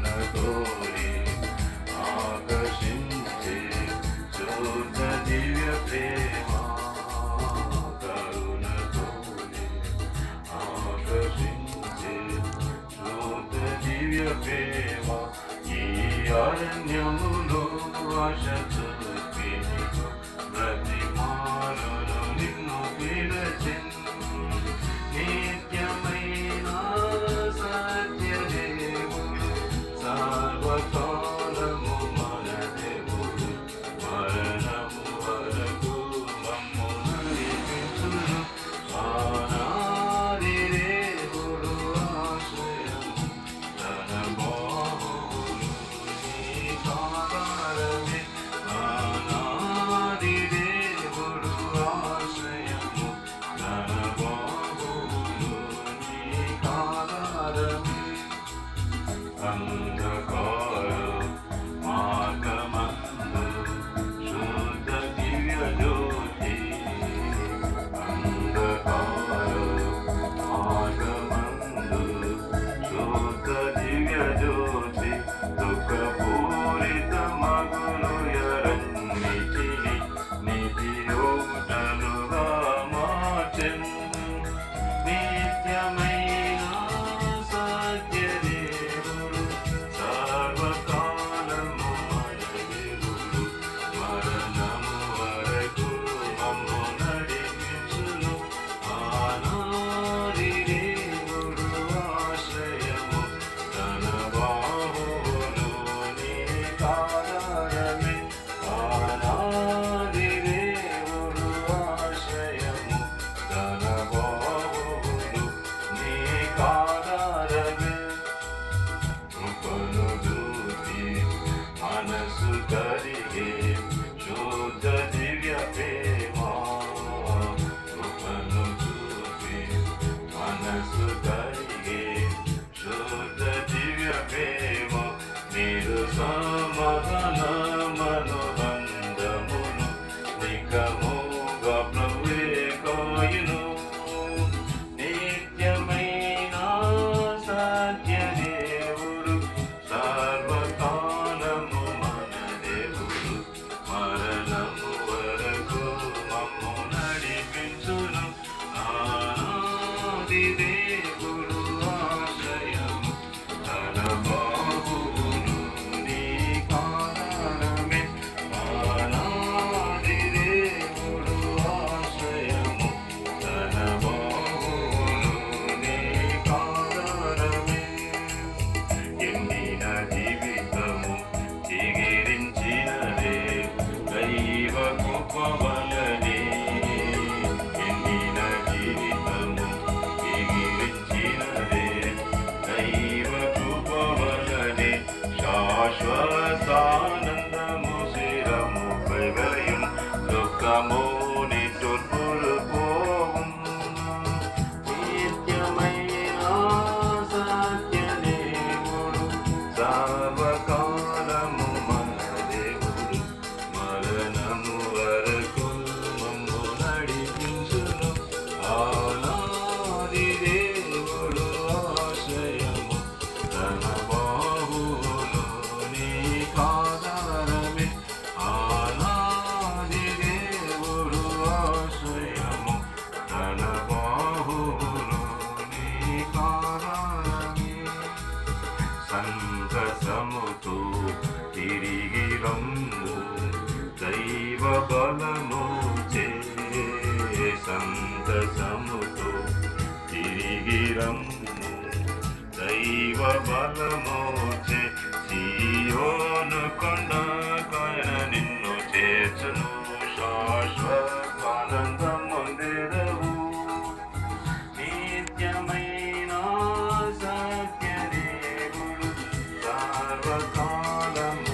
కరుణతోనే ఆకర్షించే శుద్ధ దివ్య ప్రేమ, కరుణతోనే ఆకర్షించే శుద్ధ దివ్య ప్రేమ, ఈ అరణ్యములో ఆశ చూపి బ్రతిమాలును నిన్ను పిలచెన్, నిత్యమైన సత్యదేవుడు సర్వకాలము మన దేవుడు, మరణము వరకు మమ్ము నడిపించును, ఆనాది దేవుడు ఆశ్రయము తన బాహువులు నీ కారణమే, ఆనాది దేవుడు ఆశ్రయము తన బాహువులు నీ కారణమే, అంధకార మార్గమందు శుద్ధ దివ్య జ్యోతి, అంధకార మార్గమందు శుద్ధ దివ్య జ్యోతి, దుఃఖపూరిత మగులు ఎరన్నిటిని నిధియోటలుగా మార్చెన్, నిత్యమైన సత్యదేవుడు సర్వకాలము మన దేవుడు, మరణము వరకు మమ్ము నడిపించును, ఆనాది దేవుడు ఆశ్రయము తన బాహువులు నీ కారణమే, ఆనాది దేవుడు ఆశ్రయము తన బాహువులు నీ కారణమే, కృపను చూసి మనసు కరిగే శుద్ధ దివ్య ప్రేమ, కృపను చూసి మనసు కరిగే శుద్ధ దివ్య ప్రేమ, మీరు సమాధానమనుబంధమును నికముగా ప్రభువే కాయును, నిత్యమైన సత్యదేవుడు సర్వకాలము మన దేవుడు, మరణము వరకు మమ్ము నడిపించును, ఆనాది దేవుడు ఆశ్రయము తన బాహువులు నీ కారణమే, ఆనాది దేవుడు ఆశ్రయము తన బాహువులు నీ కారణమే, ఎండిన జీవితము చిగిరించినదే దైవ కృప వలనే, ఎండిన జీవితము చిగిరించినదే దైవ కృప వలనే, శాశ్వతానందము శిరముపై వెలయుం, దుఃఖము నిట్టూర్పులు పోవుం, నిత్యమైన సత్యదేవుడు సర్వకాలము మన దేవుడు, మరణము వరకు మమ్ము నడిపించును, ఆనాది దేవుడు ఆశ్రయము తన బాహువులు నీ కారణమే, ఆనాది దేవుడు ఆశ్రయము తన బాహువులు నీ కారణమే, సంతసముతో తిరిగి రమ్ము దైవ బలము చే, సంతసముతో తిరిగి రమ్ము దైవ బలము చే, సీయోను కొండ పైన నిన్ను చేర్చును, శాశ్వతానందమొందెదవు, నిత్యమైన సత్యదేవుడు సర్వకాలము